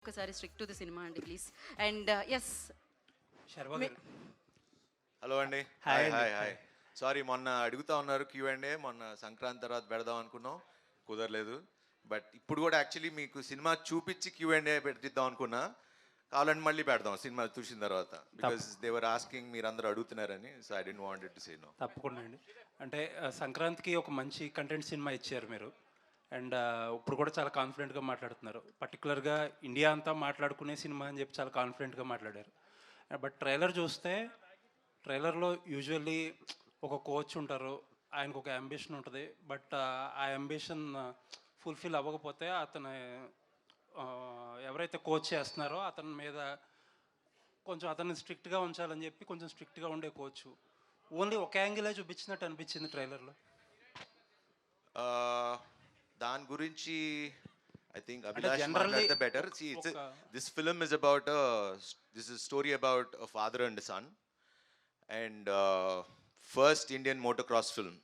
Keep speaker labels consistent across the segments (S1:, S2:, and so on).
S1: ఒకసారి streak to the cinema అండి please. And yes
S2: Sharva గారు.
S3: హలో అండి.
S2: హాయ్
S3: హాయ్
S2: అండి.
S3: Hi hi. సారీ, మొన్న అడుగుతా ఉన్నారు Q&A, మొన్న సంక్రాంతి తర్వాత పెడదాం అనుకున్నాం, కుదరలేదు. బట్ ఇప్పుడు కూడా యాక్చువల్లీ మీకు సినిమా చూపించి Q&A పెట్టిద్దాం అనుకున్నా. కావాలంటే మళ్ళీ పెడదాం సినిమా చూసిన తర్వాత, బికాస్ దేవర్ ఆస్కింగ్, మీరు అందరూ అడుగుతున్నారని. So I don't wanted to say no.
S2: తప్పకుండా అండి. అంటే సంక్రాంతికి ఒక మంచి కంటెంట్ సినిమా ఇచ్చారు మీరు. అండ్ ఇప్పుడు కూడా చాలా కాన్ఫిడెంట్గా మాట్లాడుతున్నారు. పర్టికులర్గా ఇండియా అంతా మాట్లాడుకునే సినిమా అని చెప్పి చాలా కాన్ఫిడెంట్గా మాట్లాడారు. బట్ ట్రైలర్ చూస్తే, ట్రైలర్లో యూజువల్లీ ఒక కోచ్ ఉంటారు, ఆయనకు ఒక అంబిషన్ ఉంటుంది. బట్ ఆ అంబిషన్ ఫుల్ఫిల్ అవ్వకపోతే అతను ఎవరైతే కోచ్ చేస్తున్నారో అతని మీద కొంచెం అతన్ని స్ట్రిక్ట్గా ఉంచాలని చెప్పి కొంచెం స్ట్రిక్ట్గా ఉండే కోచ్ ఓన్లీ ఒక యాంగిలే చూపించినట్టు అనిపించింది ట్రైలర్లో.
S3: దాని గురించి ఐ థింక్ అభిలాష్
S2: generally
S3: మాట్లాడితే better. This film is about this is story about father and son, and first Indian motocross film.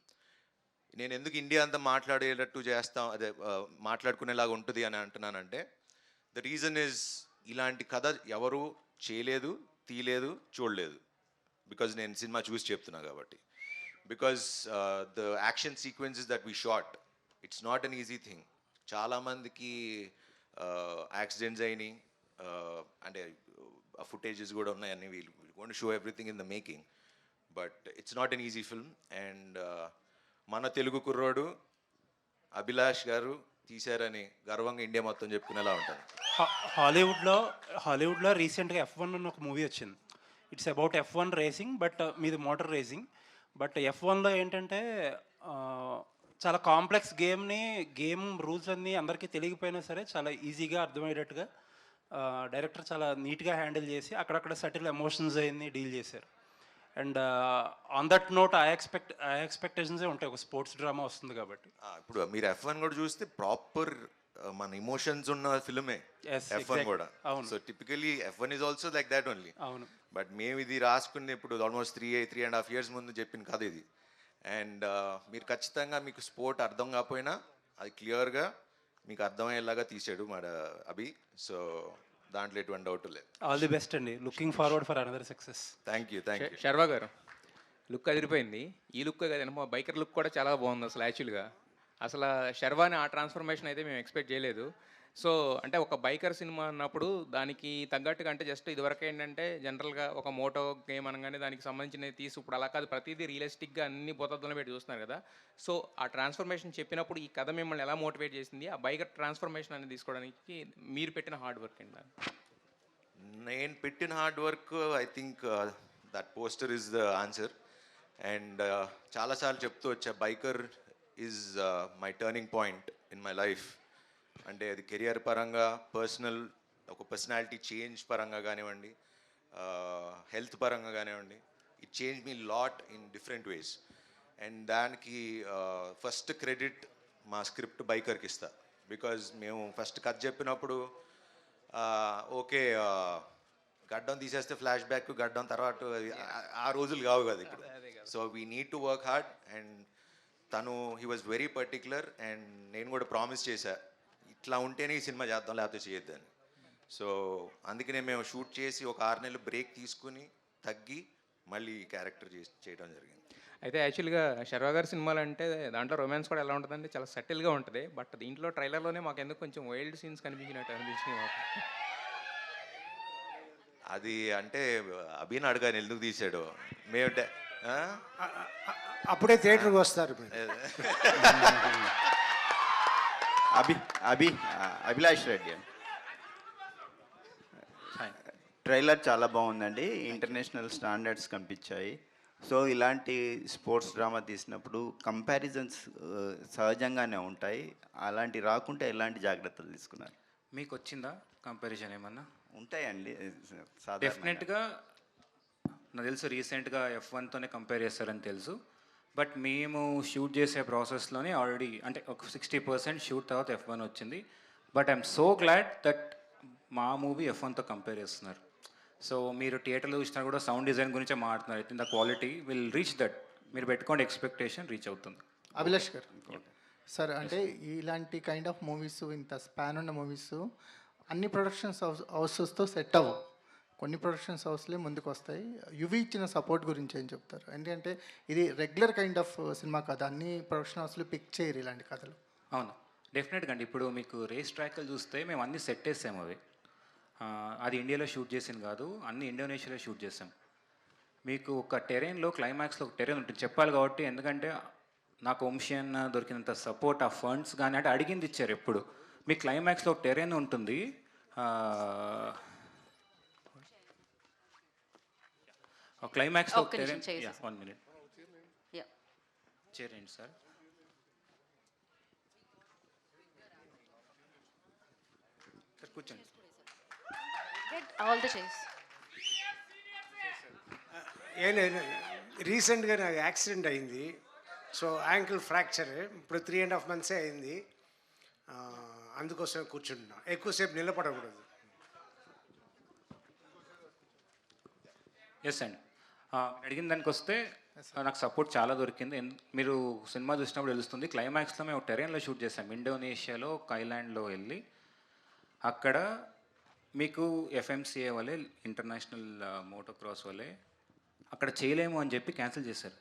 S3: నేను ఎందుకు ఇండియా అంతా మాట్లాడేటట్టు చేస్తాం, అదే మాట్లాడుకునేలాగా ఉంటుంది అని అంటున్నానంటే, ద రీజన్ ఈజ్ ఇలాంటి కథ ఎవరు చేయలేదు, తీయలేదు, చూడలేదు. బికాజ్ నేను సినిమా చూసి చెప్తున్నా కాబట్టి. Because the action sequences that we shot, it's not an easy thing. చాలామందికి యాక్సిడెంట్స్ అయినాయి, అంటే ఆ ఫుటేజెస్ కూడా ఉన్నాయని వీళ్ళు going to show everything in the making. But it's not an easy film. And మన తెలుగు కుర్రోడు అభిలాష్ గారు తీశారని గర్వంగా ఇండియా మొత్తం చెప్పుకునేలా ఉంటుంది.
S2: హాలీవుడ్లో రీసెంట్గా F1 అని ఒక మూవీ వచ్చింది. It's about F1 racing, but మీది మోటార్ రేసింగ్. బట్ F1లో ఏంటంటే చాలా కాంప్లెక్స్ గేమ్ రూల్స్ అన్నీ అందరికీ తెలియకపోయినా సరే చాలా ఈజీగా అర్థమయ్యేటట్టుగా డైరెక్టర్ చాలా నీట్గా హ్యాండిల్ చేసి అక్కడక్కడ సటిల్ ఎమోషన్స్ అయ్యి డీల్ చేశారు. అండ్ ఆన్ దట్ నోట్ ఆ ఎక్స్పెక్టేషన్సే ఉంటాయి, ఒక స్పోర్ట్స్ డ్రామా వస్తుంది కాబట్టి.
S3: ఇప్పుడు మీరు F1 కూడా చూస్తే ప్రాపర్ మన ఇమోషన్స్ ఉన్న ఫిల్మే
S2: Yes,
S3: F1
S2: exactly.
S3: కూడా.
S2: అవును.
S3: So typically F1 is also like that only.
S2: అవును.
S3: బట్ మేము ఇది రాసుకుని ఇప్పుడు ఆల్మోస్ట్ 3.5 years ముందు చెప్పిన కథ ఇది. అండ్ మీరు ఖచ్చితంగా, మీకు స్పోర్ట్ అర్థం కాకపోయినా అది క్లియర్గా మీకు అర్థమయ్యేలాగా తీసాడు మన అభి. సో దాంట్లో ఎటువంటి డౌట్ లేదు.
S2: ఆల్ ది బెస్ట్ అండి. Looking forward for another success.
S3: Thank you.
S4: Sharva గారు, లుక్ అదిరిపోయింది. ఈ లుక్ కదా, మా బైకర్ లుక్ కూడా చాలా బాగుంది అసలు. యాక్చువల్గా అసలు శర్వాని ఆ ట్రాన్స్ఫర్మేషన్ అయితే మేము ఎక్స్పెక్ట్ చేయలేదు. సో అంటే ఒక బైకర్ సినిమా అన్నప్పుడు దానికి తగ్గట్టుగా, అంటే జస్ట్ ఇదివరకు ఏంటంటే జనరల్గా ఒక మోటో గేమ్ అనగానే దానికి సంబంధించినవి తీసి, ఇప్పుడు అలా కాదు, ప్రతిదీ రియలిస్టిక్గా అన్ని బోతద్దులను పెట్టి చూస్తున్నారు కదా. సో ఆ ట్రాన్స్ఫర్మేషన్ చెప్పినప్పుడు ఈ కథ మిమ్మల్ని ఎలా మోటివేట్ చేసింది, ఆ బైకర్ ట్రాన్స్ఫర్మేషన్ అనేది తీసుకోవడానికి మీరు పెట్టిన హార్డ్ వర్క్ ఏంటి?
S3: నేను పెట్టిన hard work, I think that poster is the answer. And చాలాసార్లు చెప్తూ వచ్చా, biker is my turning point in my life. అంటే అది కెరియర్ పరంగా, పర్సనల్, ఒక పర్సనాలిటీ చేంజ్ పరంగా కానివ్వండి, హెల్త్ పరంగా కానివ్వండి, it change me lot in different ways. And దానికి ఫస్ట్ క్రెడిట్ మా స్క్రిప్ట్ బైకర్కి ఇస్తా. బికాజ్ మేము ఫస్ట్ కథ చెప్పినప్పుడు ఓకే, గడ్డం తీసేస్తే ఫ్లాష్ బ్యాక్, గడ్డం తర్వాత ఆ రోజులు కావు కదా ఇప్పుడు. So we need to work hard. And తను he was very particular. And నేను కూడా ప్రామిస్ చేశా, ఇట్లా ఉంటేనే ఈ సినిమా చేద్దాం, లేకపోతే చేయొద్దని. సో అందుకనే మేము షూట్ చేసి ఒక 6 నెలలు బ్రేక్ తీసుకుని తగ్గి మళ్ళీ క్యారెక్టర్ చేయడం జరిగింది.
S4: అయితే యాక్చువల్గా శర్వ గారి సినిమాలు అంటే దాంట్లో రొమాన్స్ కూడా ఎలా ఉంటుందంటే చాలా సెటిల్గా ఉంటుంది. బట్ దీంట్లో ట్రైలర్లోనే మాకు ఎందుకు కొంచెం వైల్డ్ సీన్స్ కనిపించినట్టు అనిపించినాయి మాకు.
S3: అది అంటే అభిని అడగాను ఎందుకు తీసాడు. మేము
S5: అప్పుడే థియేటర్కి వస్తారు మీరు.
S6: అభిలాష్ రెడ్డి, ట్రైలర్ చాలా బాగుందండి. ఇంటర్నేషనల్ స్టాండర్డ్స్ కనిపించాయి. సో ఇలాంటి స్పోర్ట్స్ డ్రామా తీసినప్పుడు కంపారిజన్స్ సహజంగానే ఉంటాయి. అలాంటి రాకుంటే ఎలాంటి జాగ్రత్తలు తీసుకున్నారు?
S7: మీకు వచ్చిందా కంపారిజన్ ఏమన్నా?
S6: ఉంటాయండి
S7: డెఫినెట్గా. నాకు తెలుసు రీసెంట్గా F1తోనే కంపేర్ చేస్తారని తెలుసు. బట్ మేము షూట్ చేసే ప్రాసెస్లోనే ఆల్రెడీ అంటే ఒక 60% షూట్ తర్వాత F1 వచ్చింది. But I'm so glad that మా మూవీ F1తో కంపేర్ చేస్తున్నారు. సో మీరు థియేటర్లో చూసినా కూడా సౌండ్ డిజైన్ గురించే మాట్లాడుతున్నారు. అయితే the quality will reach that. మీరు పెట్టుకోండి, ఎక్స్పెక్టేషన్ రీచ్ అవుతుంది.
S5: అభిలాష్ గారు సార్, అంటే ఇలాంటి కైండ్ ఆఫ్ మూవీస్, ఇంత స్పాన్ ఉన్న మూవీస్ అన్ని ప్రొడక్షన్స్ హౌసెస్తో సెట్ అవ్వవు. కొన్ని ప్రొడక్షన్స్ హౌస్లే ముందుకు వస్తాయి. యువి ఇచ్చిన సపోర్ట్ గురించి ఏం చెప్తారు? ఎందుకంటే ఇది రెగ్యులర్ కైండ్ ఆఫ్ సినిమా కథ, అన్ని ప్రొడక్షన్ హౌస్లు పిక్ చేయరు ఇలాంటి కథలు.
S7: అవును, డెఫినెట్గా అండి. ఇప్పుడు మీకు రేస్ ట్రాక్లు చూస్తే మేము అన్నీ సెట్ వేసాము అవి. అది ఇండియాలో షూట్ చేసింది కాదు, అన్ని ఇండోనేషియాలో షూట్ చేసాం. మీకు ఒక టెరెయిన్లో క్లైమాక్స్లో ఒక టెరెయిన్ ఉంటుంది చెప్పాలి కాబట్టి, ఎందుకంటే నాకు వంశీ అన్న దొరికినంత సపోర్ట్, ఆ ఫండ్స్ కానీ అంటే అడిగింది ఇచ్చారు ఎప్పుడు. మీ క్లైమాక్స్లో ఒక టెరెయిన్ ఉంటుంది, క్లైమాక్స్లో
S1: ఒక్క నిమిషం చేసేసి.
S7: 1 minute
S1: Yeah.
S7: చేరండి సార్. సార్ కూర్చోండి.
S1: Get all the chairs.
S8: ఏం లేదు, రీసెంట్గా నాకు యాక్సిడెంట్ అయింది. సో యాంకిల్ ఫ్రాక్చర్ ఇప్పుడు 3.5 months అయింది. అందుకోసం కూర్చుంటున్నా, ఎక్కువసేపు నిలబడకూడదు.
S7: ఎస్ అండి, అడిగిన దానికి వస్తే నాకు సపోర్ట్ చాలా దొరికింది. మీరు సినిమా చూసినప్పుడు తెలుస్తుంది. క్లైమాక్స్లో మేము టెరెయిన్లో షూట్ చేసాం, ఇండోనేషియాలో ఒక ఐలాండ్లో వెళ్ళి. అక్కడ మీకు ఎఫ్ఎంసిఏ వల్లే, ఇంటర్నేషనల్ మోటోక్రాస్ వల్లే అక్కడ చేయలేము అని చెప్పి క్యాన్సిల్ చేశారు.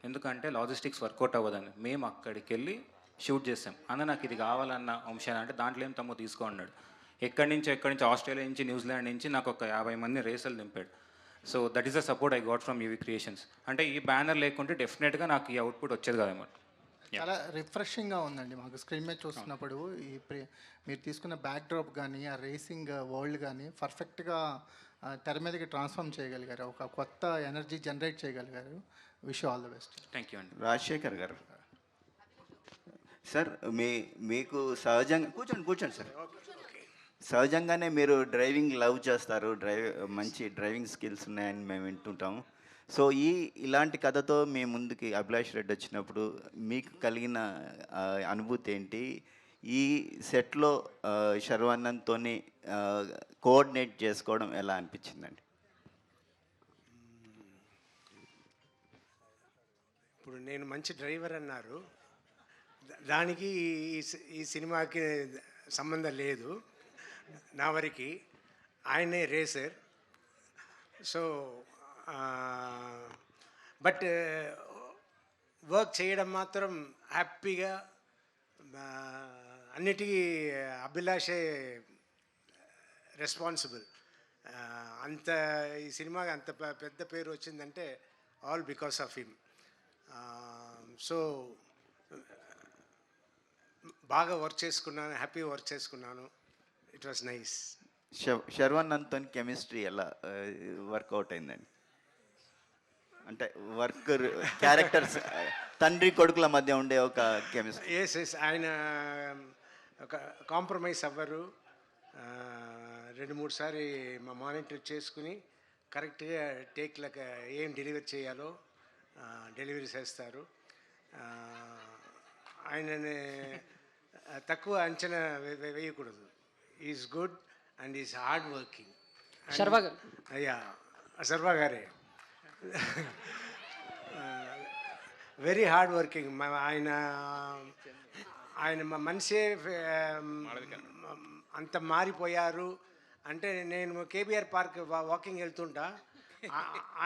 S7: ఎందుకంటే లాజిస్టిక్స్ వర్కౌట్ అవ్వదని. మేము అక్కడికి వెళ్ళి షూట్ చేసాం. అన్న నాకు ఇది కావాలన్న అంశాన్ని అంటే దాంట్లో ఏం తమ్ము తీసుకో అన్నాడు. ఎక్కడి నుంచి ఆస్ట్రేలియా నుంచి, న్యూజిలాండ్ నుంచి నాకు ఒక 50 మంది రేసర్లు దింపాడు. So that is the support I got from UV Creations. అంటే ఈ బ్యానర్ లేకుంటే డెఫినెట్గా నాకు ఈ అవుట్పుట్ వచ్చేది కదన్నమాట.
S5: చాలా రిఫ్రెషింగ్గా ఉందండి మాకు స్క్రీన్ మీద చూస్తున్నప్పుడు. మీరు తీసుకున్న బ్యాక్ డ్రాప్ కానీ, ఆ రేసింగ్ వరల్డ్ కానీ పర్ఫెక్ట్గా తెర మీదకి ట్రాన్స్ఫార్మ్ చేయగలిగారు, ఒక కొత్త ఎనర్జీ జనరేట్ చేయగలిగారు. Wish all the best.
S7: Thank you అండి.
S6: రాజశేఖర్ గారు సార్, మీకు సహజంగా కూర్చోండి సార్. సహజంగానే మీరు డ్రైవింగ్ లవ్ చేస్తారు, మంచి డ్రైవింగ్ స్కిల్స్ ఉన్నాయని మేము వింటుంటాము. సో ఇలాంటి కథతో మీ ముందుకి అభిలాష్ రెడ్డి వచ్చినప్పుడు మీకు కలిగిన అనుభూతి ఏంటి? ఈ సెట్లో శర్వానంద్తో కోఆర్డినేట్ చేసుకోవడం ఎలా అనిపించిందండి?
S8: ఇప్పుడు నేను మంచి డ్రైవర్ అన్నారు, దానికి ఈ సినిమాకి సంబంధం లేదు. నా వరకు ఆయనే రేసర్. సో బట్ వర్క్ చేయడం మాత్రం హ్యాపీగా, అన్నిటికీ అభిలాషే రెస్పాన్సిబుల్. అంత ఈ సినిమాకి అంత పెద్ద పేరు వచ్చిందంటే all because of him. So బాగా వర్క్ చేసుకున్నాను, హ్యాపీ వర్క్ చేసుకున్నాను. It was nice.
S6: శర్వానంద్తో కెమిస్ట్రీ ఎలా వర్కౌట్ అయిందండి? అంటే క్యారెక్టర్స్ తండ్రి కొడుకుల మధ్య ఉండే ఒక కెమిస్ట్రీ.
S8: ఎస్ ఆయన ఒక కాంప్రమైజ్ అవ్వరు. 2-3 సారి మా మానిటర్ చేసుకుని కరెక్ట్గా టేక్లకు ఏం డెలివరీ చేయాలో డెలివరీ చేస్తారు. ఆయనని తక్కువ అంచనా వేయకూడదు. Is good and is hard working.
S1: Sharwa garu.
S8: అయ్యా, శర్వా గారే వెరీ హార్డ్ వర్కింగ్. ఆయన మనిషే అంత మారిపోయారు. అంటే నేను కేబీఆర్ పార్క్ వాకింగ్ వెళ్తుంటా,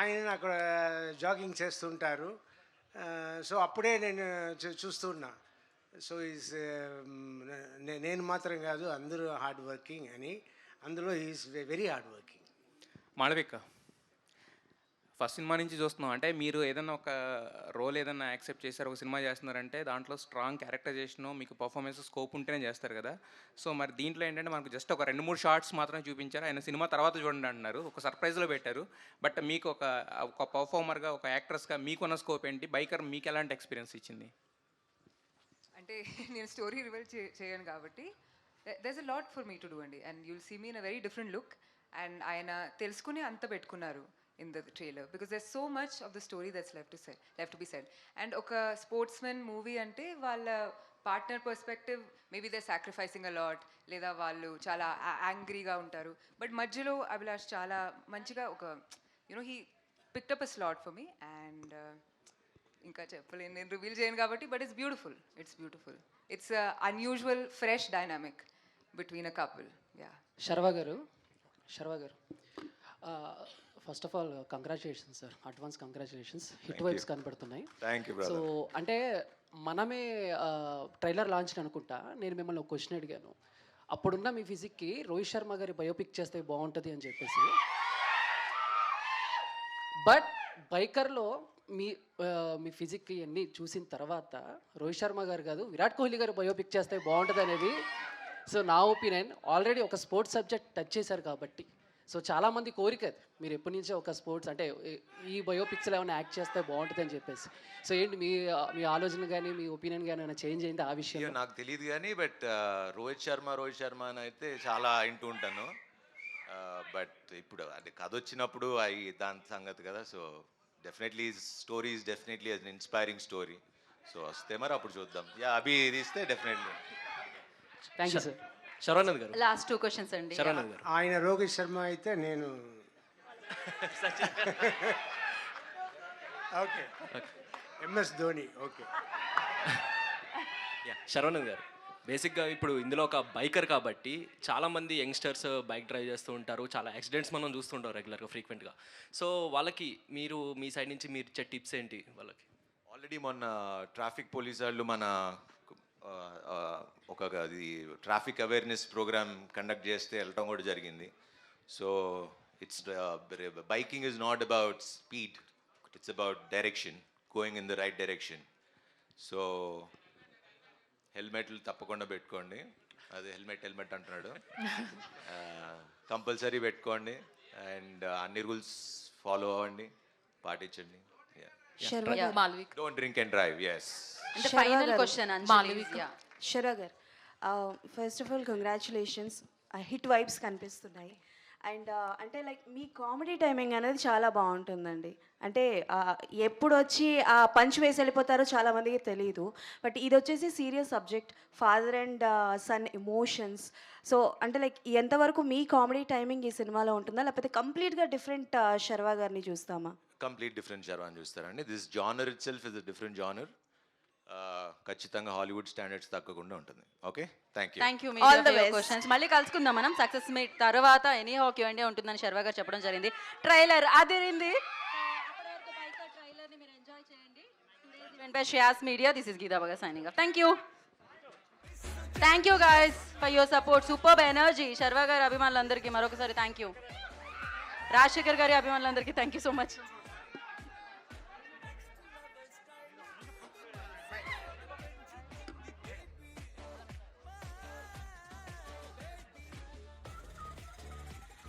S8: ఆయన అక్కడ జాగింగ్ చేస్తుంటారు. సో అప్పుడే నేను చూస్తున్నా. సో నేను మాత్రం కాదు, అందరూ హార్డ్ వర్కింగ్ అని. అందులో is very hard working.
S4: Malavika, first cinema నుంచి చూస్తున్నాం అంటే మీరు ఏదైనా ఒక రోల్ ఏదైనా యాక్సెప్ట్ చేశారు, ఒక సినిమా చేస్తున్నారంటే దాంట్లో స్ట్రాంగ్ క్యారెక్టరైజేషన్, మీకు పర్ఫార్మెన్స్ స్కోప్ ఉంటేనే చేస్తారు కదా. సో మరి దీంట్లో ఏంటంటే మనకు జస్ట్ ఒక 2-3 షార్ట్స్ మాత్రమే చూపించారు. ఆయన సినిమా తర్వాత చూడండి అంటున్నారు, ఒక సర్ప్రైజ్లో పెట్టారు. బట్ మీకు ఒక పర్ఫార్మర్గా, ఒక యాక్ట్రెస్గా మీకున్న స్కోప్ ఏంటి? బైకర్ మీకు ఎలాంటి ఎక్స్పీరియన్స్ ఇచ్చింది?
S9: అంటే నేను స్టోరీ రివీల్ చేయను కాబట్టి there's a lot for me to do అండి. And you'll see me in a very different look. And ఆయన తెలుసుకుని అంత పెట్టుకున్నారు in the trailer because there's so much of the story that's left to be said. And oka sportsman movie ante valla partner perspective, maybe they're sacrificing a lot, leda vallu chala angry ga untaru, but madhyalo Abhilash chala manchiga oka, you know, he picked up a slot for me. And inka cheppalenu nenu reveal cheyanu kabatti, but it's beautiful. It's a unusual fresh dynamic between a couple. Yeah,
S1: Sharva గారు first of all congratulations sir, advance congratulations. Hit vibes కనబడుతున్నాయి.
S3: Thank you
S1: so
S3: brother.
S1: అంటే మనమే trailer launch అనుకుంటా, నేను మిమ్మల్ని ఒక question అడిగాను. అప్పుడున్న మీ ఫిజిక్కి రోహిత్ శర్మ గారి బయోపిక్ చేస్తే బాగుంటుంది అని చెప్పేసి. బట్ బైకర్లో మీ ఫిజిక్కి అన్నీ చూసిన తర్వాత రోహిత్ శర్మ గారు కాదు, విరాట్ కోహ్లీ గారు బయోపిక్ చేస్తే బాగుంటుంది అనేది సో నా ఒపీనియన్. ఆల్రెడీ ఒక స్పోర్ట్స్ సబ్జెక్ట్ టచ్ చేశారు కాబట్టి, సో చాలామంది కోరిక అది, మీరు ఎప్పటి నుంచో ఒక స్పోర్ట్స్ అంటే ఈ బయోపిక్స్లో ఏమైనా యాక్ట్ చేస్తే బాగుంటుంది అని చెప్పేసి. సో ఏంటి మీ ఆలోచన కానీ మీ ఒపీనియన్ కానీ ఏమైనా చేంజ్ అయింది ఆ విషయం?
S3: నాకు తెలియదు కానీ బట్ రోహిత్ శర్మ అని అయితే చాలా వింటూ ఉంటాను. బట్ ఇప్పుడు అది కథ వచ్చినప్పుడు దాని సంగతి కదా. So definitely story is definitely an inspiring story. So వస్తే మరి అప్పుడు చూద్దాం. అవి తీస్తే definitely.
S1: Thank you sir.
S10: Sharwanand గారు,
S1: లాస్ట్ 2 క్వశ్చన్స్ అండి.
S10: శరవణంద్ గారు.
S8: ఆయన రోహిత్ శర్మ అయితే నేను ఓకే ఎంఎస్ ధోని. ఓకే
S10: శరవణంద్ గారు, బేసిక్గా ఇప్పుడు ఇందులో ఒక బైకర్ కాబట్టి చాలామంది యంగ్స్టర్స్ బైక్ డ్రైవ్ చేస్తూ ఉంటారు, చాలా యాక్సిడెంట్స్ మనం చూస్తుంటాం రెగ్యులర్గా ఫ్రీక్వెంట్గా. సో వాళ్ళకి మీరు మీ సైడ్ నుంచి మీరు ఇచ్చే టిప్స్ ఏంటి వాళ్ళకి?
S3: ఆల్రెడీ మొన్న ట్రాఫిక్ పోలీస్ వాళ్ళు మన ఒక అది ట్రాఫిక్ అవేర్నెస్ ప్రోగ్రామ్ కండక్ట్ చేస్తే వెళ్ళటం కూడా జరిగింది. So it's biking is not about speed, it's about direction, going in the right direction. So హెల్మెట్లు తప్పకుండా పెట్టుకోండి. అది హెల్మెట్ అంటున్నాడు. కంపల్సరీ పెట్టుకోండి అండ్ అన్ని రూల్స్ ఫాలో అవ్వండి, పాటించండి.
S1: Malvik,
S3: don't drink and drive. Yes.
S1: అంటే ఫైనల్ క్వశ్చన్ మాల్విక్.
S11: శర్వా గారు, first of all congratulations, hit vibes కనిపిస్తున్నాయి. అండ్ అంటే లైక్ మీ కామెడీ టైమింగ్ అనేది చాలా బాగుంటుందండి. అంటే ఎప్పుడు వచ్చి ఆ పంచ్ వేసి వెళ్ళిపోతారో చాలామందికి తెలియదు. బట్ ఇది వచ్చేసి serious subject, father and son emotions. So అంటే లైక్ ఎంతవరకు మీ కామెడీ టైమింగ్ ఈ సినిమాలో ఉంటుందా, లేకపోతే కంప్లీట్గా డిఫరెంట్ శర్వా గారిని చూస్తామా?
S3: కంప్లీట్ డిఫరెంట్ శర్వాని చూస్తారండి. This genre it self is a different genre. ఖచ్చితంగా హాలీవుడ్ స్టాండర్డ్స్ తగ్గకుండా ఉంటుంది. Okay, thank you.
S1: Thank you. All the best questions. మళ్ళీ కలుసుకుందాం మనం సక్సెస్ మీట్ తర్వాత. ఎనీ హాకీ ఇండియా ఉంటుందని శర్వా గారు చెప్పడం జరిగింది. ట్రైలర్ అదిరింది. ట్రైలర్ని మీరు ఎంజాయ్ చేయండి. Event by Shreyas Media. This is Geetha Baga signing off. Thank you guys for your support. Super energy. Sharva గారి అభిమానులందరికీ మరొకసారి థ్యాంక్ యూ. రాజశేఖర్ గారి అభిమానులందరికీ థ్యాంక్ యూ సో మచ్.